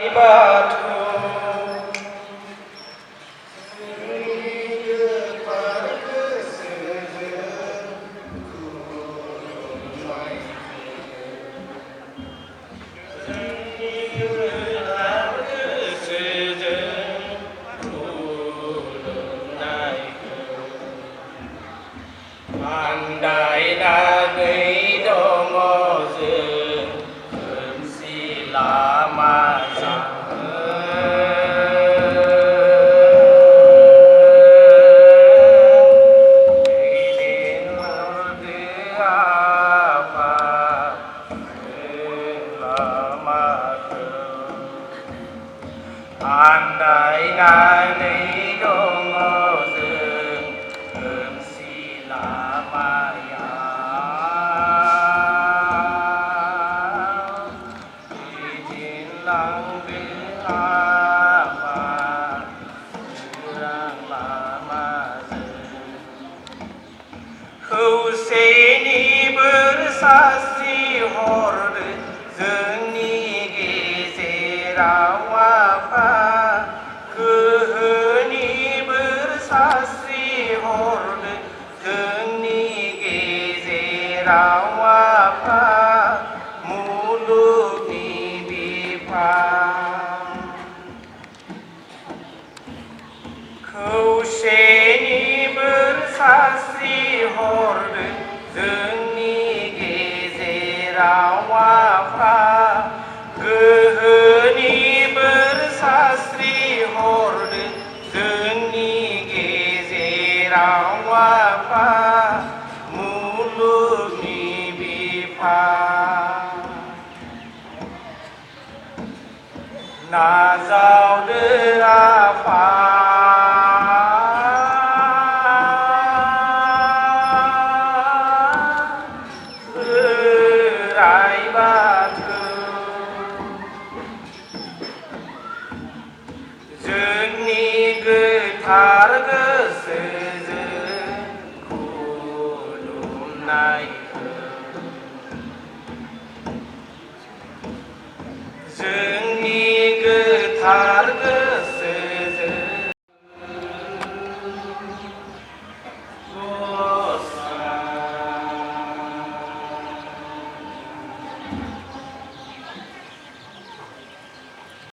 बाथौ आन्दायनानै दङ जों खोमसि लामाजों दैदेनहरदो आफा लामाखौ आन्दायनानै दङ जों खोमसि लामायाव दैदेनलांदो आफा सोरां लामाजों खौसेनि बोर सारस्रि हरदो जोंनि गेजेराव आफा गोहोनि बोर सारस्रि हरदो जोंनि गेजेराव आफा मुलुगनि बिफा खौसेनि बोर सारस्रि हरदो जोंनि गेजेराव आफा गोहोनि बोर सारस्रि हरदो जोंनि गेजेराव आफा मुलुगनि बिफा नाजावदो आफा बोराइ बाथौ जोंनि गोथार गोसोजों खुलुमनायखौ